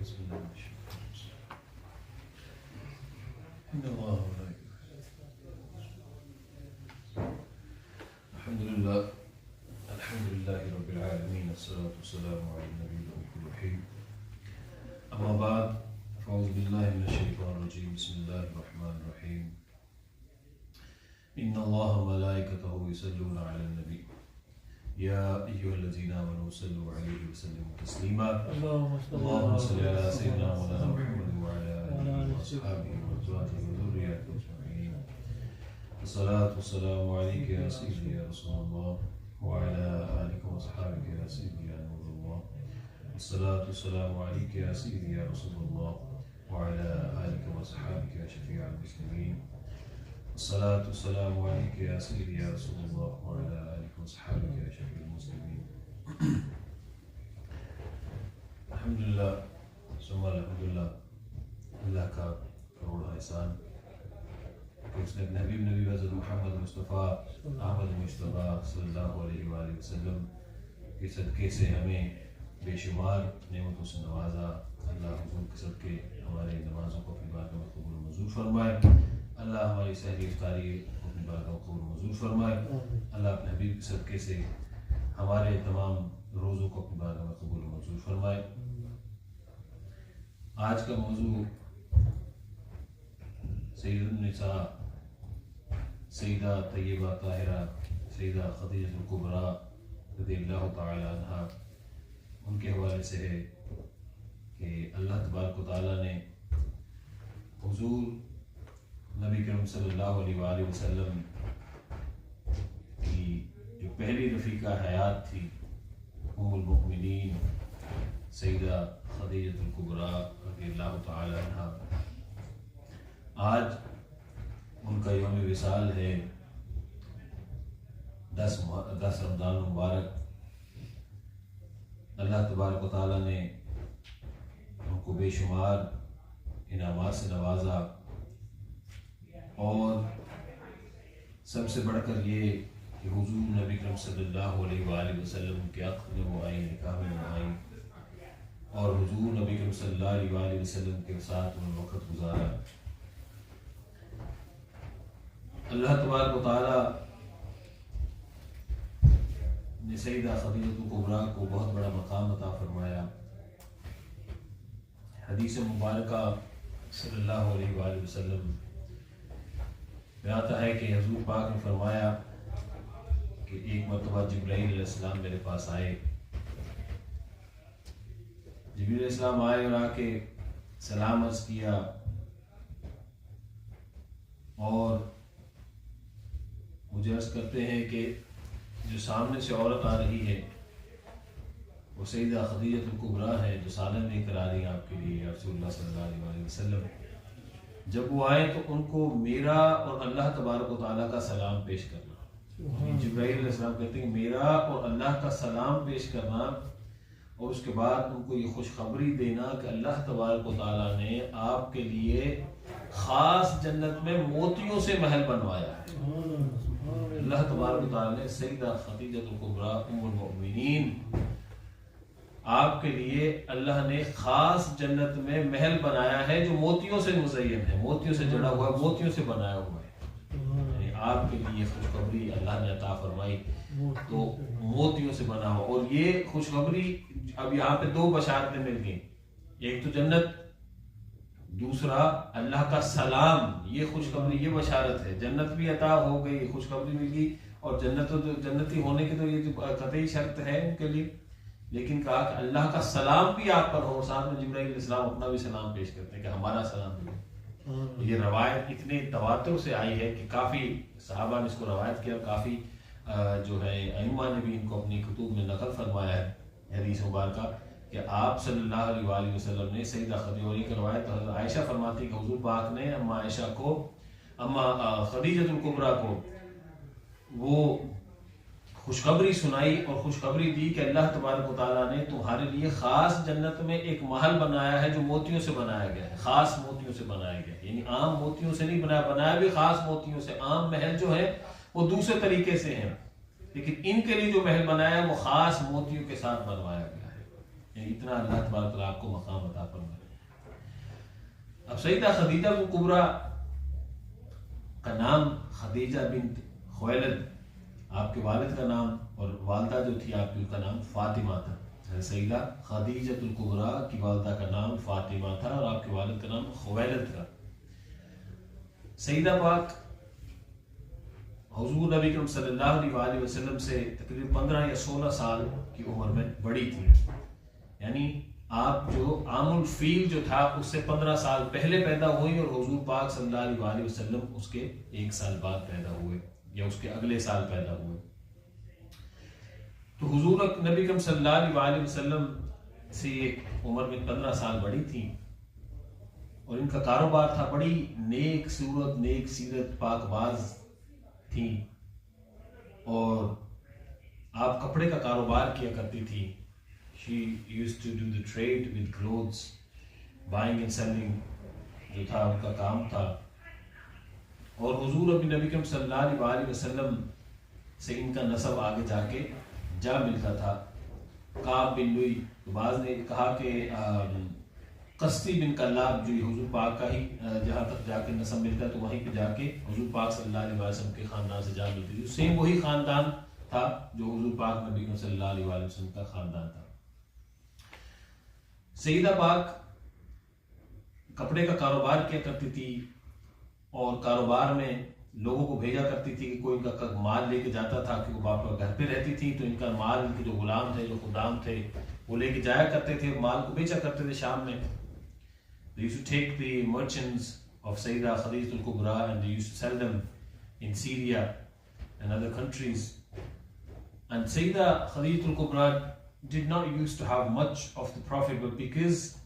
अल्हम्दुलिल्लाहि रब्बिल आलमीन अस्सलातु वस्सलामु अला नबिय्यिल रहीम अम्मा बाद फ़अऊज़ु बिल्लाहि मिनश शैतानिर रजीम बिस्मिल्लाहिर रहमानिर रहीम इन्नल्लाहा व मलाइकतहु युसल्लूना अलन नबी या अय्युहल्लज़ीना आमनू सल्लु अलैहि व सल्लिमू तस्लीमा अल्लाहुम्मा सल्लि अला सय्यिदिना मौलाना मुहम्मद व अला आलिहि व अस्हाबिहि व अज़वाजिहि व ज़ुर्रिय्यतिहि अजमईन अस्सलातु वस्सलामु अलैका या सय्यदी या रसूलल्लाह व अला आलिका व अस्हाबिका या सय्यदी या नूरल्लाह अस्सलातु वस्सलामु अलैका या सय्यदी या रसूलल्लाह व अला आलिका व अस्हाबिका या शफीअल मुस्लिमीन अस्सलातु वस्सलामु अलैका या सय्यदी या रसूलल्लाह व अला आलिका व अस्हाबिका या शफीअल मुस्लिमीन अल्हम्दुलिल्लाह सुम्मा अल्हम्दुलिल्लाह अल्लाह का करोड़ एहसान कि उसने नबी हज़रत मोहम्मद मुस्तफ़ा अहमद मुश्तबा सल्लल्लाहु अलैहि वसल्लम के सदक़े से हमें बेशुमार नेमतों से नवाजा। अल्लाह हुज़ूर के सदक़े हमारे नमाज़ों को अपनी बारगाह में कबूल मंजूर फरमाए। अल्लाह हमारी सहरी इफ्तारी अपनी बारगाह में कबूल मंजूर फरमाए। अल्लाह अपने हबीब के सदक़े से हमारे तमाम रोज़ों को अपनी बारगाह में कबूल मंजूर फरमाए। आज का मौजू सैयदुन्निसा सैयदा तय्यबा ताहिरा सैयदा खदीजा कुबरा रज़ियल्लाहु ताला अन्हा उनके हवाले से है कि अल्लाह तबारक व तआला ने हुज़ूर नबी करीम सल्लल्लाहु अलैहि वसल्लम की जो पहली रफ़ीका हयात थी उम्मुल मुमिनीन सैयदा खदीजा कुबरा रज़ियल्लाहु ताला अन्हा, आज उनका यौम विसाल है। 10 रमज़ान मुबारक। अल्लाह तबारक व तआला ने उनको बेशुमार इनामात से नवाजा और सबसे बढ़कर ये कि हुज़ूर नबी करीम सल्लल्लाहु अलैहि वसल्लम के अक़द में वो आई, निकाह में वो आई और हुज़ूर नबी करीम सल्लल्लाहु अलैहि वसल्लम के साथ उन्होंने वक़्त गुजारा। अल्लाह तबारक व तआला ने सैयदा खदीजा कुबरा को बहुत बड़ा मकाम अता फरमाया। हदीस मुबारका सल्लल्लाहु अलैहि वसल्लम में आता है कि हुज़ूर पाक ने फरमाया कि एक मरतबा जिब्राईल अलैहिस्सलाम मेरे पास आए। जिब्रील अलैहिस्सलाम आए और आके सलाम अर्ज़ किया और मुझे अर्ज़ करते हैं कि जो सामने से औरत आ रही है वो सैयदा खदीजा कुबरा है जो सालन लेकर आ रही है आपके लिए रसूलुल्लाह सल्लल्लाहु अलैहि वसल्लम। जब वो आए तो उनको मेरा और अल्लाह तबारक व तआला का सलाम पेश करना। जिब्राईल अलैहिस्सलाम कहते हैं मेरा और अल्लाह का सलाम पेश करना और उसके बाद उनको ये खुशखबरी देना कि अल्लाह तबारक व तआला ने आपके लिए खास जन्नत में मोतियों से महल बनवाया है। अल्लाह तबारक व तआला ने सैयदा खदीजा कुबरा उम्मुल मुमिनीन आपके लिए अल्लाह ने खास जन्नत में महल बनाया है जो मोतियों से मुज़य्यन है, मोतियों से जड़ा हुआ है, मोतियों से बनाया हुआ है। यानी आपके लिए खुशखबरी अल्लाह ने अता फरमाई तो मोतियों से बना हुआ। और ये खुशखबरी अब यहाँ पे 2 बशारतें मिल गई, एक तो जन्नत, दूसरा अल्लाह का सलाम। ये खुशखबरी, ये बशारत है। जन्नत भी अता हो गई, खुशखबरी मिल गई और जन्नती होने की तो ये कतई शर्त है उनके लिए, लेकिन कहा कि अल्लाह का सलाम भी आप पर हो। साथ में जिब्राईल अलैहिस्सलाम अपना भी सलाम पेश करते हैं कि हमारा सलाम भी। ये रवायत इतने तवातुर से आई है कि काफ़ी सहाबा ने इसको रवायत किया, काफ़ी जो है अइम्मा ने भी इनको अपनी कुतुब में नकल फरमाया है हदीस मुबारका कि आप सल्लल्लाहु अलैहि वसल्लम ने सैयदा खदीजा की रवायत आयशा फरमाती कि हुज़ूर पाक ने अम्मा आयशा को, अम्मा खदीजा कुबरा को वो खुशखबरी सुनाई और खुशखबरी दी कि अल्लाह तबारक व तआला ने तुम्हारे लिए खास जन्नत में एक महल बनाया है जो मोतियों से बनाया गया है, खास मोतियों से बनाया गया है। यानी आम मोतियों से नहीं बनाया, बनाया भी खास मोतियों से। आम महल जो है वो दूसरे तरीके से है, लेकिन इनके लिए जो महल बनाया है वो खास मोतियों के साथ बनवाया गया है। यानी इतना अल्लाह तबारक व तआला आपको मकाम अता फरमाया। अब सईदा खदीजा को कुबरा का नाम खदीजा बिन्त खुवैलिद आपके वालिद का नाम, और वालदा जो थी आपकी उनका नाम फातिमा था। सईदा खदीजतुल कुबरा की वालदा का नाम फातिमा था और आपके वालिद का नाम खुवैलिद था। सईदा पाक हुजूर नबी करीम सल्लल्लाहु अलैहि वसल्लम से तकरीबन 15 या 16 साल की उम्र में बड़ी थी। यानी आप जो आमुल फील जो था उससे 15 साल पहले पैदा हुई और हुजूर पाक सल्लल्लाहु अलैहि वसल्लम उसके 1 साल बाद पैदा हुए या उसके अगले साल पैदा हुए। तो हुजूर नबी करीम सल्लल्लाहु अलैहि वसल्लम से एक उम्र में 15 साल बड़ी थी और इनका कारोबार था, बड़ी नेक सूरत नेक सीरत पाकबाज थी और आप कपड़े का कारोबार किया करती थी। She used to do the trade with clothes, buying and selling जो था उनका काम था। और हुजूर नबी करीम सल्लल्लाहु अलैहि वसल्लम से इनका नसब आगे जाके जा मिलता था। काब बिन लुई, तो बाज़ ने कहा कि कस्ती बिन कल्लाब जो हुजूर पाक का ही जहाँ तक जाके नसब मिलता है तो वहीं पे जाके हुजूर पाक सल्लल्लाहु अलैहि वसल्लम के ख़ानदान से जा मिलती थी। सेम वही ख़ानदान था जो हुजूर पाक नबी सल्लल्लाहु अलैहि वसल्लम का ख़ानदान था। सईदा पाक कपड़े का कारोबार किया करती थी और कारोबार में लोगों को भेजा करती थी कि कोई इनका माल लेके जाता था कि वो बाप घर पे रहती थी तो इनका माल, इनके जो गुलाम थे जो खुदाम थे वो लेके जाया करते थे, माल को बेचा करते थे शाम में। They used to take the merchants of Syyedah Khadija al-Kubra and they used to sell them in Syria and other countries. And Syyedah Khadija al-Kubra did not used to have much of the profit, but because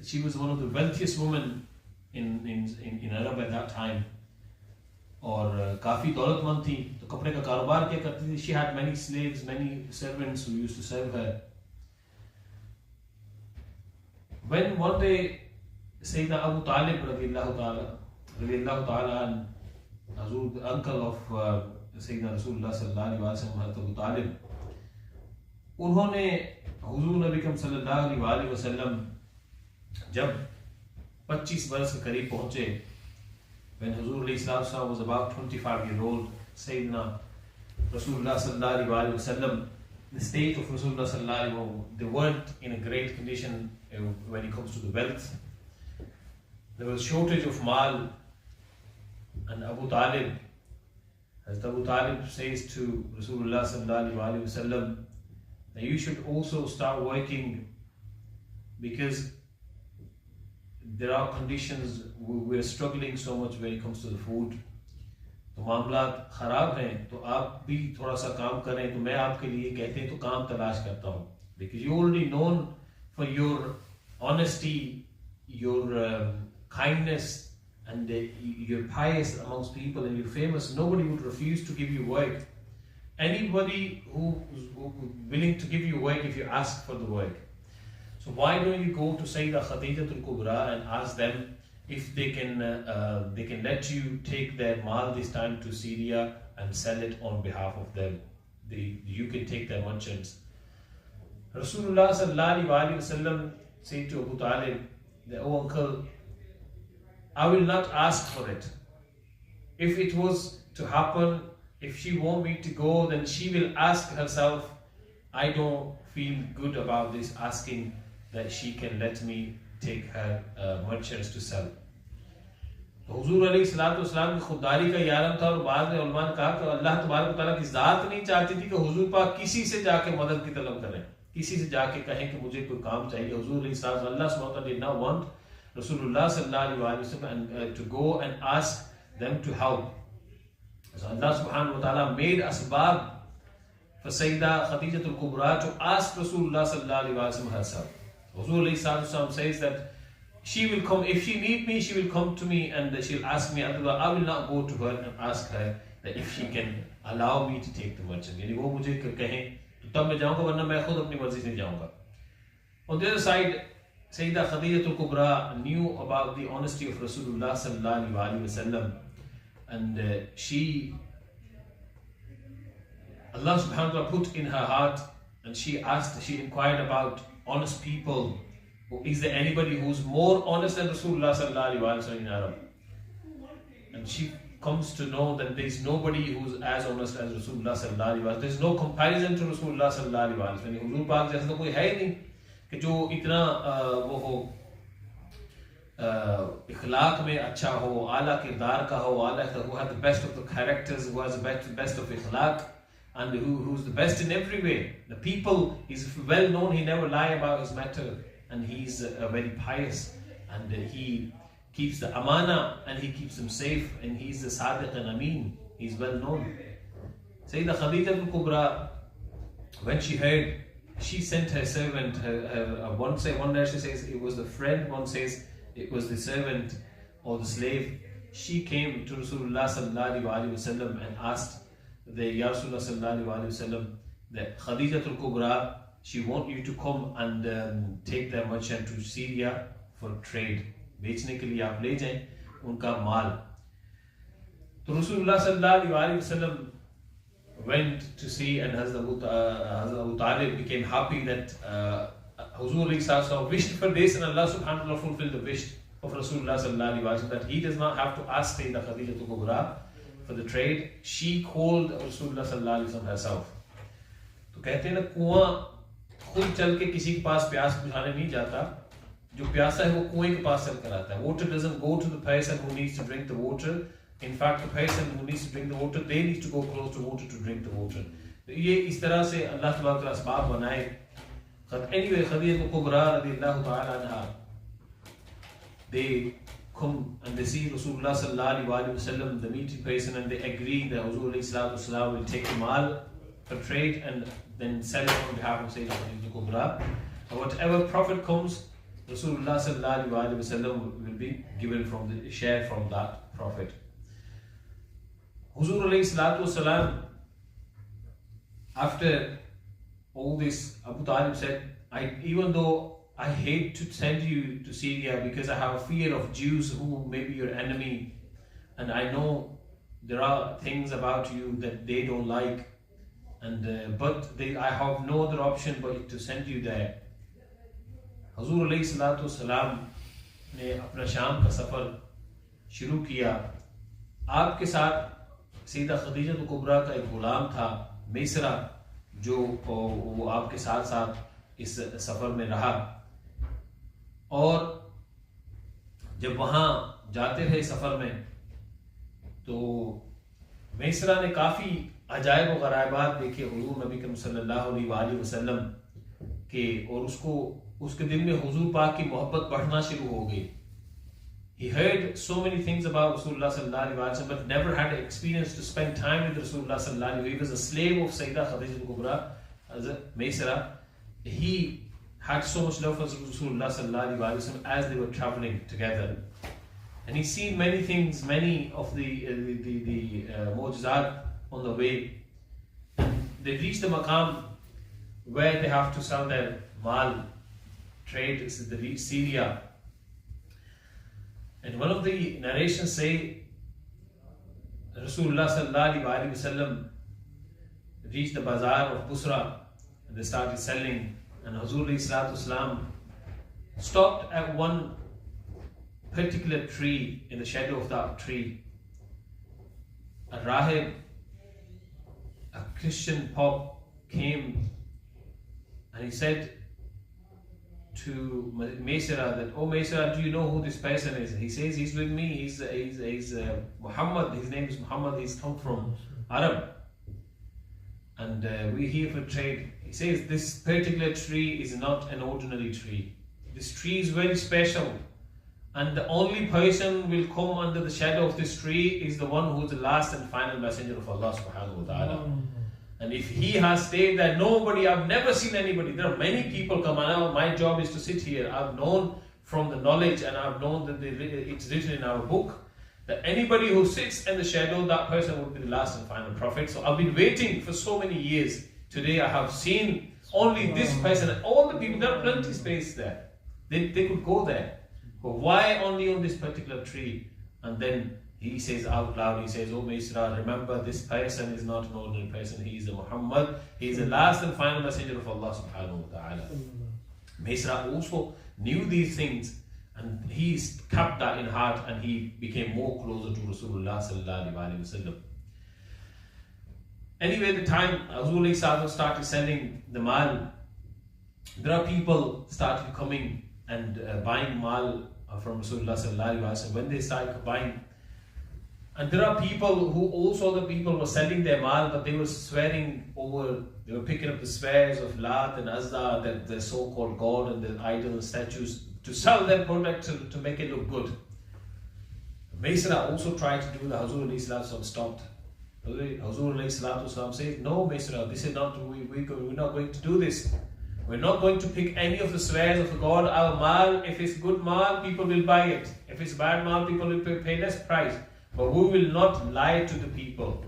she was one of the wealthiest women in Arab at that time, और काफ़ी दौलतमंद थी तो कपड़े का कारोबार क्या करती थी। She had many slaves, many servants who used to serve her. When one day Sayyidina Abu Talib radiyallahu ta'ala, the uncle of Sayyidina Rasulullah sallallahu alaihi wasallam, Abu Talib, उन्होंने हुजूर नबी करीम सल्लल्लाहु अलैहि वसल्लम जब 25 बरस के करीब पहुंचे, when Huzur was about 25-year-old, Sayyidina Rasulullah sallallahu alaihi wasallam, the state of Rasulullah sallallahu alaihi wasallam, they weren't in a great condition when it comes to the wealth. There was shortage of mal, and Abu Talib, as Abu Talib says to Rasulullah sallallahu alaihi wasallam, that you should also start working because there are conditions, we are struggling so much when it comes to the food. तो मामलात खराब हैं तो आप भी थोड़ा सा काम करें। तो मैं आपके लिए कहते हैं तो काम तलाश करता हूँ, because you already known for your honesty, your kindness, and you're pious amongst people, and you're famous. Nobody would refuse to give you work. Anybody who's willing to give you work if you ask for the work. So why don't you go to Sayyidah Khadija al-Kubra and ask them if they can let you take their mal this time to Syria and sell it on behalf of them. You can take their merchants. Rasulullah sallallahu alaihi wasallam said to Abu Talib, "Oh uncle, I will not ask for it. If it was to happen, if she wants me to go, then she will ask herself. I don't feel good about this asking that she can let me take her merchants to sell." तो हुजूर अलैहि सल्लल्लाहु अलैहि वसल्लम की खुददारी का ये आलम था और बाद में उलमा ने कहा कि अल्लाह तबारक व तआला की ज़ात नहीं चाहती थी कि हुजूर पाक किसी से जाके मदद की तलब करें, किसी से जाके कहें कि मुझे कोई काम चाहिए। हुजूर अलैहि सल्लल्लाहु अलैहि वसल्लम did not want Rasulullah sallallahu alaihi wasallam to go and ask them to help. So Allah subhanahu wa ta'ala made asbab for Sayyidah Khadija al-Kubra to ask Rasulullah sallallahu alaihi wasallam herself. Huzzur alayhi sallam says that she will come, if she need me, she will come to me and she'll ask me. I will not go to her and ask her that if she can allow me to take the merchant. Yani wo mujhe kahe to tab main jaunga, warna main khud apni marzi se nahi jaunga. On the other side, Sayyidah Khadija al-Kubra knew about the honesty of Rasulullah sallallahu alaihi wasallam, and Allah subhanahu wa ta'ala put in her heart, and she inquired about honest people is there anybody who's more honest than Rasulullah sallallahu alaihi wasallam in Arab? And she comes to know that there is nobody who's as honest as Rasulullah sallallahu alaihi wasallam. There is no comparison to Rasulullah sallallahu alaihi wasallam. हुजूर पाक जैसा तो कोई है ही नहीं कि जो इतना वो हो इखलाक में अच्छा हो, आला किरदार का हो, आला who has the best of the characters, who has the best of ikhlaq, and who's the best in every way. The people, he's well known, he never lie about his matter, and he's very pious, and he keeps the amana, and he keeps them safe, and he's the sadiq and ameen. He's well known. Sayyidah Khadija al-Kubrah, when she heard, she sent her servant, one narration says it was the friend, one says it was the servant or the slave. She came to Rasulullah sallallahu alaihi wasallam and asked the Ya Rasulullah sallallahu alaihi wasallam that Khadija al-Kubrah, she want you to come and take their merchant to Syria for trade. बेचने के लिए आप ले जाएं उनका माल. तो Rasulullah sallallahu alaihi wasallam went to see, and Hazrat Abu Talib became happy that Huzur wished for this, and Allah subhanahu wa ta'ala fulfilled the wish of Rasulullah sallallahu alaihi wasallam that he does not have to ask Sayyidah Khadija al-Kubrah for the trade. She called Rasulullah sallallahu alaihi wasallam herself. तो कहते हैं ना, कुआं खुद चल के किसी के पास प्यास बुझाने नहीं जाता, जो प्यासा है वो कुएं के पास चल कर आता है. Water doesn't go to the person who needs to drink the water. In fact, the person who needs to drink the water, they need to go close to water to drink the water. ये इस तरह से अल्लाह तबारक व तआला असबाब बनाए. Anyway, Khadija al-Kubrah radiyallahu ta'ala anha, they come and they see Rasulullah sallallahu alaihi wasallam, the meeting person, and they agree that Huzur alayhi salatu wasalam will take the mal for trade and then sell it on behalf of Sayyidah Khadija al-Kubrah. And whatever profit comes, Rasulullah sallallahu alaihi wasallam will be given from the share from that profit. Huzur alayhi salatu wasalam, after all this, Abu Talib said, even though I hate to send you to Syria because I have a fear of Jews who may be your enemy, and I know there are things about you that they don't like, and I have no other option but to send you there. Huzur alayhi salatu wasalam ने अपना शाम का सफर शुरू किया. आपके साथ सैयदा खदीजा कुबरा का एक गुलाम था, मैसरा, जो वो आपके साथ साथ इस सफर में रहा. और जब वहां जाते थे सफर में, तो मैसरा ने काफी अजायब व गरायबात देखे हुजूर नबी करीम सल्लल्लाहु अलैहि वसल्लम के, और उसके दिल में हुजूर पाक की मोहब्बत बढ़ना शुरू हो गई. He heard so many things about Rasulullah sallallahu alaihi wasallam, but never had experience to spend time with Rasulullah sallallahu alaihi wasallam. He was a slave of Sayyidah Khadija al-Kubrah as a Maysara. He had so much love for Rasulullah sallallahu alaihi wasallam as they were traveling together, and he's seen many things, many of the mu'jizat on the way. They reached the maqam where they have to sell their mal, trade. They reach Syria. And one of the narrations say Rasulullah sallallahu alaihi wasallam reached the bazaar of Busra, and they started selling. And Huzur alayhi salatu wasalam stopped at one particular tree. In the shadow of that tree, a rahib, a Christian pop, came, and he said to Maysara that, "Oh Maysara, do you know who this person is?" He says, "He's with me. He's Muhammad. His name is Muhammad. He's come from Arab, and we're here for trade." He says, "This particular tree is not an ordinary tree. This tree is very special, and the only person will come under the shadow of this tree is the one who is the last and final messenger of Allah subhanahu wa ta'ala. And if he has stayed there, I've never seen anybody. There are many people come out. My job is to sit here. I've known from the knowledge, and I've known that it's written in our book that anybody who sits in the shadow, that person would be the last and final prophet. So I've been waiting for so many years. Today I have seen only this person, and all the people, there are plenty of space there. They could go there. But why only on this particular tree?" And then he says out loud, he says, "Oh Maysara, remember, this person is not an ordinary person. He is a Muhammad. He is the last and final messenger of Allah subhanahu wa ta'ala." Maysara also knew these things, and he kept that in heart, and he became more closer to Rasulullah sallallahu alaihi wasallam. Anyway, the time Rasulullah started selling the mal, there are people started coming and buying mal from Rasulullah sallallahu alaihi wasallam. When they started buying, and there are people who also, the people were selling their mal, but they were swearing over, they were picking up the swears of Lat and Azza, that the so-called God and the idols, statues, to sell their product to make it look good. Maysara also tried to do that. Hazur stopped. Hazur says, no Maysara, this is not, we're not going to do this. We're not going to pick any of the swears of the God. Our mal, if it's good mal, people will buy it. If it's bad mal, people will pay less price. But we will not lie to the people.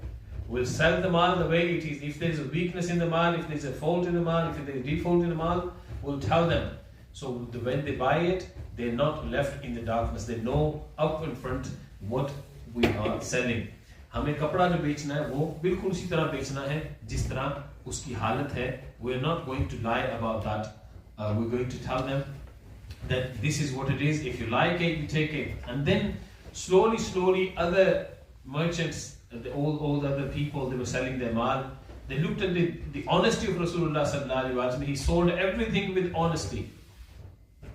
We'll sell the mal the way it is. If there's a weakness in the mal, if there's a fault in the mal, if there's a default in the mal, we'll tell them. So when they buy it, they're not left in the darkness. They know up in front what we are selling. हमें कपड़ा जो बेचना है वो बिल्कुल उसी तरह बेचना है जिस तरह उसकी हालत है. We're not going to lie about that. We're going to tell them that this is what it is. If you like it, you take it. And then slowly other merchants, all the other people, they were selling their mal. They looked at the honesty of Rasulullah sallallahu alaihi wasallam. He sold everything with honesty.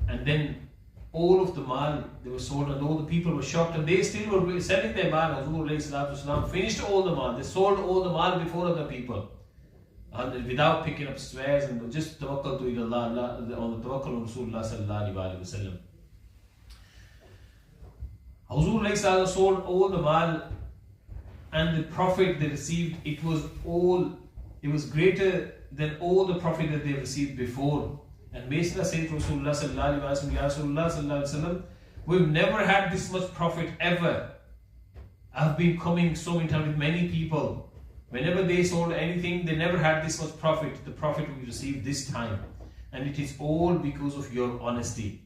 And then all of the mal, they were sold, and all the people were shocked, and they still were selling their mal. Rasulullah finished all the mal. They sold all the mal before other people, and without picking up swears, and just tawakkal to Allah, on the tawakkal on Rasulullah sallallahu alaihi wasallam. Rasulullah sold all the mal, and the profit they received, it was greater than all the profit that they received before. And Maysara said to Rasulullah sallallahu alaihi wasallam, Ya Rasulullah sallallahu alaihi wasallam, we've never had this much profit ever. I've been coming so many times with many people. Whenever they sold anything, they never had this much profit. The profit we received this time. And it is all because of your honesty.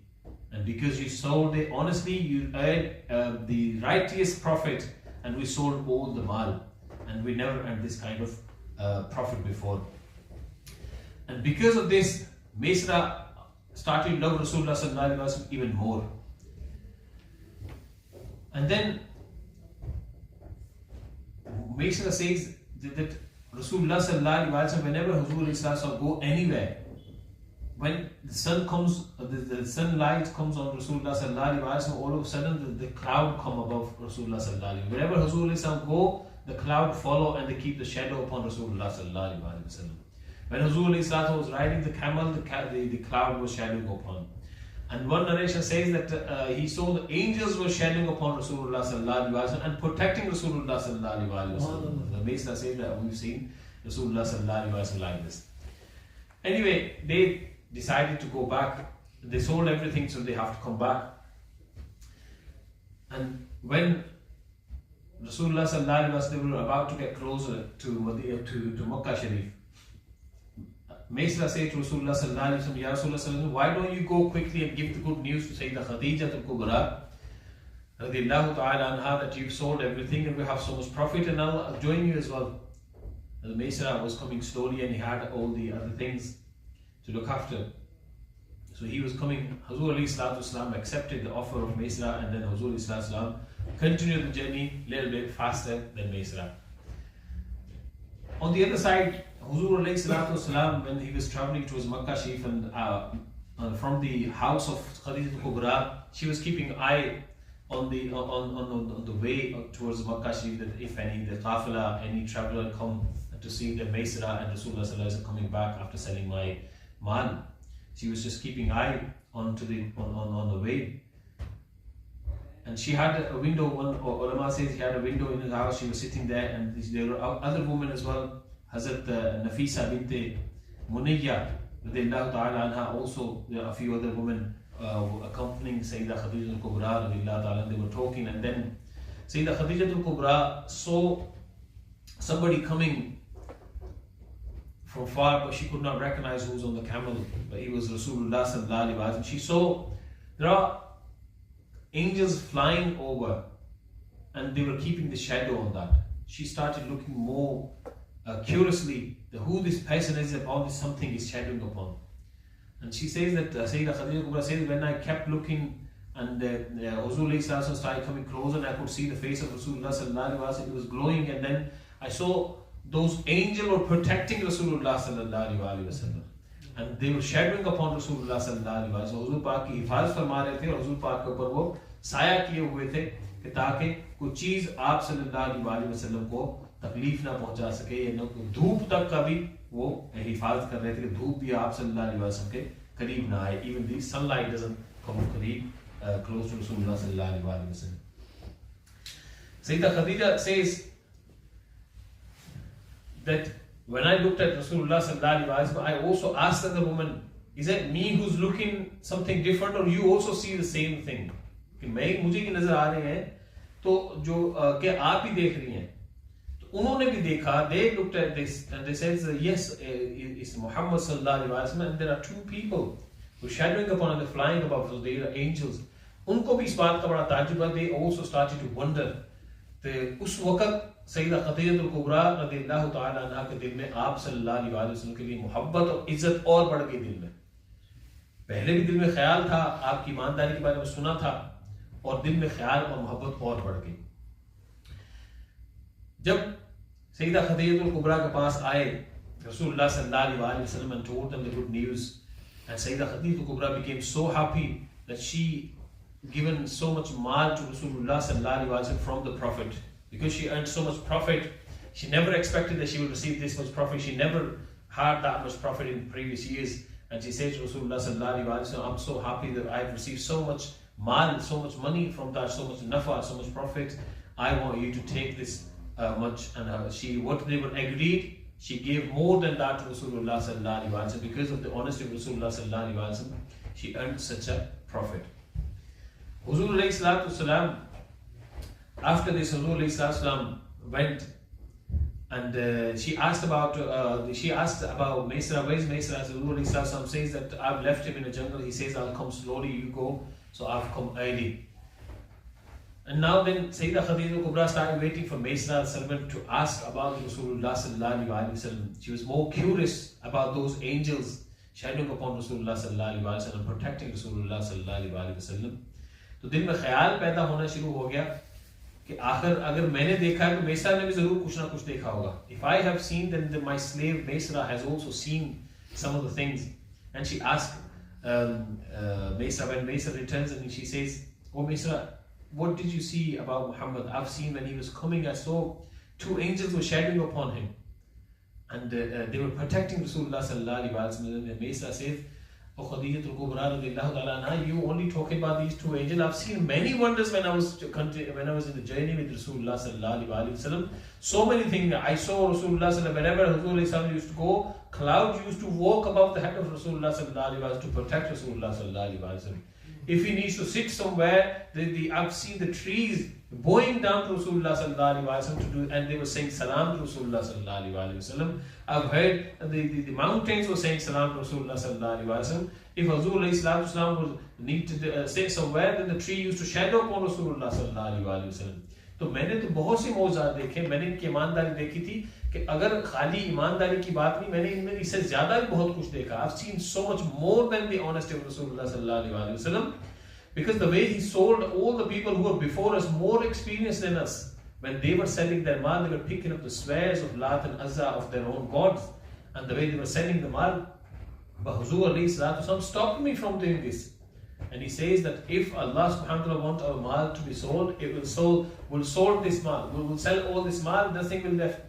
And because you sold it honestly, you earned the righteous profit. And we sold all the mal. And we never earned this kind of profit before. And because of this, Maysara started to love Rasulullah sallallahu alaihi wasallam even more. And then Maysara says that Rasulullah sallallahu alaihi wasallam, whenever Rasulullah go anywhere, when the sun comes, the sunlight comes on Rasulullah sallallahu alaihi wasallam, all of a sudden the cloud come above Rasulullah sallallahu alaihi wasallam. Wherever Rasulullah go, the cloud follow, and they keep the shadow upon Rasulullah sallallahu alaihi wasallam. When Rasulullah was riding the camel, the cloud was shadowing upon. And one narration says that he saw the angels were shadowing upon Rasulullah sallallahu alaihi wasallam and protecting Rasulullah sallallahu alaihi wasallam. The Maysara says that we've seen Rasulullah sallallahu alaihi wasallam like this. Anyway, they decided to go back. They sold everything, so they have to come back. And when Rasulullah sallallahu alaihi wasallam, they were about to get closer to Makkah Sharif, Maysara said to Rasulullah sallallahu alaihi wasallam, Ya Rasulullah, why don't you go quickly and give the good news to Sayyedah Khadija to Kubrah, radiallahu ta'ala anha, that you've sold everything and we have so much profit, and I'll join you as well. And the Maysara was coming slowly, and he had all the other things to look after. So he was coming. Hazur alayhi salatu wasalam accepted the offer of Maysara, and then Hazur alayhi salatu wasalam continued the journey a little bit faster than Maysara. On the other side, Hazur alayhi salatu wasalam, when he was traveling towards Makkah Sharif, and from the house of Khadija to Kubrah, she was keeping an eye on the way towards Makkah Sharif, that if the qafila, any traveler come to see the Maysara and Rasulullah sallallahu alaihi wasallam coming back after selling my mal. She was just keeping eye on the way. And she had a window, one ulama says she had a window in her house, she was sitting there, and there were other women as well. Hazrat Nafisa bint Muniyya radiallahu ta'ala anha, also there are a few other women accompanying Sayyedah Khadija al-Kubrah radiallahu ta'ala. They were talking, and then Sayyedah Khadija al-Kubrah saw somebody coming from far, but she could not recognize who was on the camel, but he was Rasulullah sallallahu alaihi wasallam. She saw there are angels flying over, and they were keeping the shadow on that. She started looking more curiously who this person is upon, this something is shadowing upon. And she says that Sayyidah Khadija Kubra says, when I kept looking and Huzur started coming closer and I could see the face of Rasulullah sallallahu alaihi wasallam, it was glowing, and then I saw those angels were protecting Rasulullah sallallahu alaihi wasallam, and they were shadowing upon Rasulullah sallallahu alaihi wasallam. So Huzur Pak की हिफाजत फरमा रहे थे और Huzur Pak के ऊपर वो साया किए हुए थे कि ताकि कोई चीज आप सल्लल्लाहु अलैहि वसल्लम को तकलीफ ना पहुंचा सके, या धूप तक का भी वो हिफाजत कर रहे थे कि धूप भी आप सल्लल्लाहु अलैहि वसल्लम के करीब ना आए. Even the sunlight doesn't come करीब close to Rasulullah sallallahu alaihi wasallam. Sayyidah Khadija says that when I looked at Rasulullah sallallahu alaihi wasallam, I also asked the woman, is it me who's looking something different, or you also see the same thing? कि मैं मुझे की नजर आ रहे हैं तो जो कि आप ही देख रही हैं. तो उन्होंने भी देखा. They looked at this and they said, yes, it's Muhammad sallallahu alaihi wasallam, and there are two people who are shadowing upon and they're flying above, so they are angels. उनको भी इस बात का बड़ा ताज्जुब है. They also started to wonder. तो उस वक्त सईदा खदीजतुल कुबरा रज़ियल्लाहु ताला अन्हा के दिल में आप सल्लल्लाहु अलैहि वसल्लम के लिए मोहब्बत और इज्जत और बढ़ गई. दिल में पहले भी दिल में ख्याल था, आपकी ईमानदारी के बारे में सुना था, और दिल में ख्याल और मोहब्बत और बढ़ गई. जब सईदा खदीजतुल कुबरा के पास आए रसूलुल्लाह सल्लल्लाहु अलैहि वसल्लम and told them the good news, and Sayyidah Khadija Kubra became so happy that she given so much mal to Rasulullah sallallahu alaihi wasallam from the Prophet, because she earned so much profit. She never expected that she would receive this much profit. She never had that much profit in previous years, and she said to Rasulullah sallallahu alaihi wasallam, I'm so happy that I've received so much mal, so much money from that, so much nafa, so much profit. I want you to take this much. And what they were agreed, she gave more than that to Rasulullah sallallahu alaihi wasallam. Because of the honesty of Rasulullah sallallahu alaihi wasallam, she earned such a profit. Huzur alayhi salatu wasalam, after this, Huzur alayhi salatu wasalam went and she asked about Maisra. Where is Maisra? Huzur alayhi salatu wasalam says that I've left him in the jungle. He says, I'll come slowly, you go. So I've come early. And now then Sayyidah Khadija Kubra started waiting for Maisra al-Servant to ask about Rasulullah sallallahu alaihi wasallam. She was more curious about those angels shadowing upon Rasulullah sallallahu alaihi wasallam, protecting Rasulullah sallallahu alaihi wasallam. तो दिल में ख्याल पैदा होना शुरू हो गया कि आखिर अगर मैंने देखा है तो मेसरा ने भी जरूर कुछ ना कुछ देखा होगा. If I have seen, then my slave Maisra has also seen some of the things. And she asked Maisra, when Maisra returns, and she says, oh Maisra, what did you see about Muhammad? I've seen when he was coming, I saw two angels were shadowing upon him, and they were protecting Rasulullah sallallahu alaihi wasallam. And Maisra says, oh Khadija Kubra radiallahu ta'ala anha, you only talking about these two angels. I've seen many wonders when I was in the journey with Rasulullah sallallahu alaihi wasallam. So many things I saw. Rasulullah sallallahu, wherever Rasulullah used to go, clouds used to walk above the head of Rasulullah sallallahu alaihi wasallam to protect Rasulullah sallallahu alaihi wasallam. If he needs to sit somewhere, I've seen the trees bowing down to Rasulullah sallallahu alaihi wasallam to do, and they were saying salam to Rasulullah sallallahu alaihi wasallam. I've heard the mountains were saying salam to Rasulullah sallallahu alaihi wasallam. If Rasulullah would need to sit somewhere, then the tree used to shadow upon Rasulullah sallallahu alaihi wasallam. तो मैंने तो बहुत सी मौजूद देखे, मैंने इनकी ईमानदारी देखी थी कि अगर खाली ईमानदारी की बात नहीं, मैंने इनमें इससे ज्यादा भी बहुत कुछ देखा. I've seen so much more than the honesty of Rasulullah sallallahu alaihi wasallam, because the way he sold all the people who were before us, more experienced than us, when they were selling their mal, they were picking up the swears of Lat and Azza of their own gods, and the way they were selling the mal. But Huzur alayhi salatu wasalam stopped me from doing this. And he says that if Allah subhanahu wa ta'ala wants our mal to be sold, we'll sold this mal, we'll sell all this mal, nothing will left.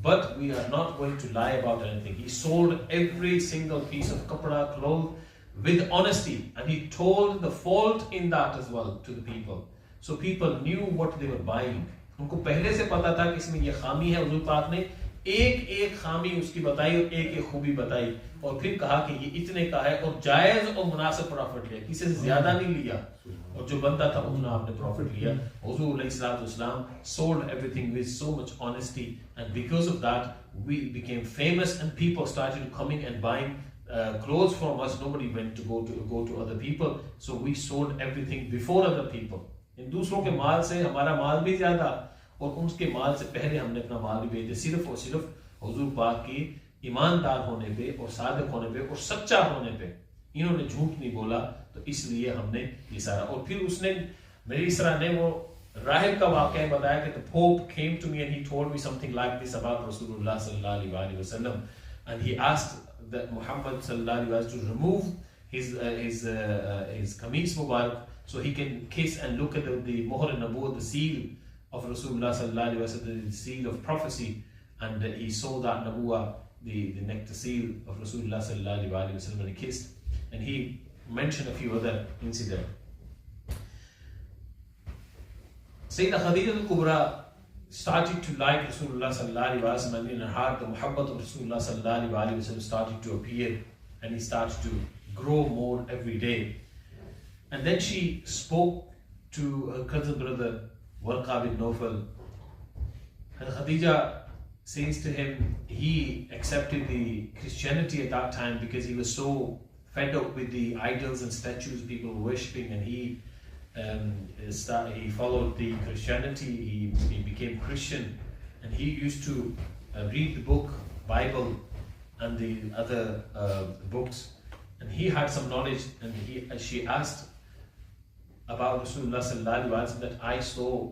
But we are not going to lie about anything. He sold every single piece of kapra, cloth, with honesty, and he told the fault in that as well to the people. So people knew what they were buying. उनको पहले से पता था कि इसमें ये खामी है. हुजूर पाक ने एक एक खामी उसकी बताई और एक एक खूबी बताई, और फिर कहा कि ये इतने का है और जायज और मुनासिब प्रॉफिट लिया, किसी से ज्यादा नहीं लिया, और जो बनता था उतना आपने प्रॉफिट लिया. हुजूर अलैहिस्सलातु वस्सलाम sold everything with so much honesty, and because of that we became famous, and people started coming and buying clothes from us. Nobody went to go to other people, so we sold everything before other people. इन दूसरों के माल से हमारा माल भी ज्यादा, और उनके माल से पहले हमने अपना माल भी बेचे, सिर्फ और सिर्फ हुजूर पाक की ईमानदार होने पे और सादिक होने पे और सच्चा होने पे. इन्होंने झूठ नहीं बोला, तो इसलिए हमने ये सारा। और फिर उसने मेरी इसरा ने वो राहिब का वाक़या बताया कि the Pope came to me and he told me something like this about Rasulullah sallallahu alaihi wasallam, and he asked that Muhammad sallallahu alaihi wasallam to remove his kameez mubarak so he can kiss and look at the mohr an-nabuwwah, the seal of Rasulullah sallallahu alaihi wasallam, the seal of prophecy, and he saw that nabuwwah, the nectar seal of Rasulullah sallallahu alaihi wasallam, and he kissed, and he mentioned a few other incidents. Sayyidah Khadija al-Kubra started to like Rasulullah sallallahu alaihi wasallam, and in her heart the muhabbat of Rasulullah sallallahu alaihi wasallam started to appear, and he started to grow more every day. And then she spoke to her cousin brother Warqa bin Nawfal, and Khadija says to him, he accepted the Christianity at that time because he was so fed up with the idols and statues people were worshipping, and he followed the Christianity, he became Christian, and he used to read the book, Bible, and the other books, and he had some knowledge, and she asked about Rasulullah sallallahu alaihi wasallam, that I saw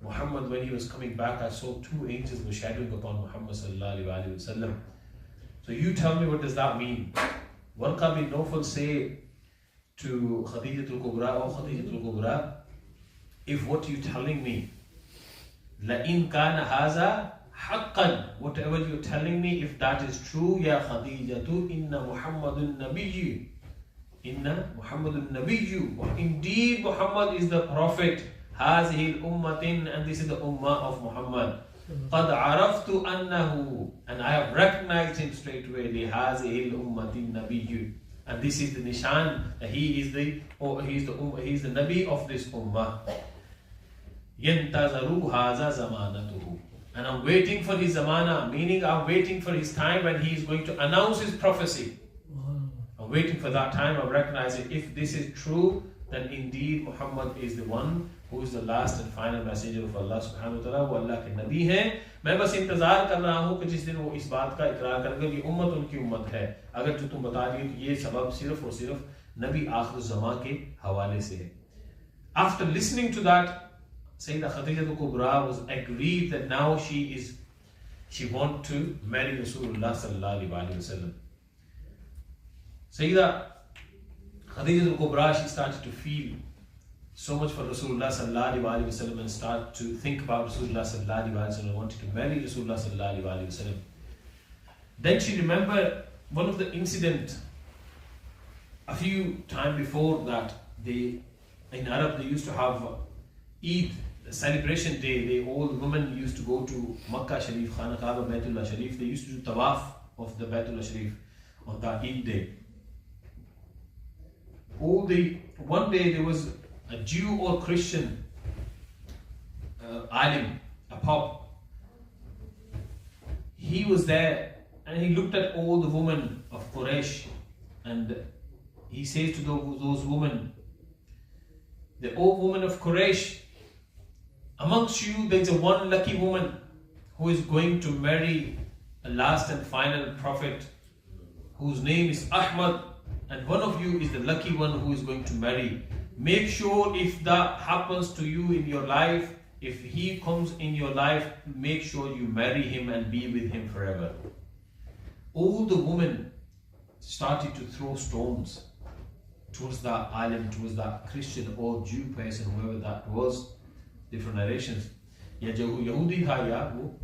Muhammad when he was coming back, I saw two angels were shadowing upon Muhammad sallallahu alaihi wasallam. So you tell me, what does that mean? Warqa bin Nawfal say to Khadija al-Kubra, oh Khadija al-Kubra, if what you're telling me, لَإِن كَانَ هَذَا حَقًّا, whatever you're telling me, if that is true, ya Khadijatu, inna Muhammadun Nabiyyu, inna Muhammadun Nabiyyu, indeed Muhammad is the Prophet, هَذِهِ الْأُمَّةٍ, and this is the Ummah of Muhammad. قَدْ عَرَفْتُ أَنَّهُ, and I have recognized him straight away, لِهَذِهِ الْأُمَّةِ النَّبِيُّ, and this is the nishan, that he is the Nabi of this Ummah. يَنْتَظَرُ هَذَا زَمَانَتُهُ, and I'm waiting for his zamana, meaning I'm waiting for his time when he is going to announce his prophecy. I'm waiting for that time. I'm recognizing, if this is true, then indeed Muhammad is the one who is the last and final messenger of Allah subhanahu wa ta'ala, वो अल्लाह के नबी हैं. मैं बस इंतजार कर रहा हूँ कि जिस दिन वो इस बात का इकरार करेंगे कि उम्मत उनकी उम्मत है. अगर जो तुम बता रही हो, तो ये सबब सिर्फ और सिर्फ नबी आखिर ज़मा के हवाले से है. After listening to that, Sayyidah Khadija al-Kubra was aggrieved that now she want to marry Rasulullah sallallahu alaihi wasallam. Sayyidah Khadija al-Kubra, she started to feel so much for Rasulullah sallallahu alaihi wasallam and start to think about Rasulullah sallallahu alaihi wasallam, wanted to marry Rasulullah sallallahu alaihi wasallam. Then she remembered one of the incident a few time before that. In Arab they used to have Eid, the celebration day. All the women used to go to Makkah Sharif, Khana Kaaba, Baitullah Sharif. They used to do tawaf of the Baitullah Sharif on that Eid day. One day there was a Jew or Christian alim, a pop. He was there and he looked at all the women of Quraysh, and he says to those women, the old women of Quraysh, amongst you there is a one lucky woman who is going to marry a last and final prophet whose name is Ahmad, and one of you is the lucky one who is going to marry. Make sure if that happens to you in your life, if he comes in your life, make sure you marry him and be with him forever. All the women started to throw stones towards that alim, towards that Christian or Jew person, whoever that was. Different narrations. Ya Yahudi tha, ya wo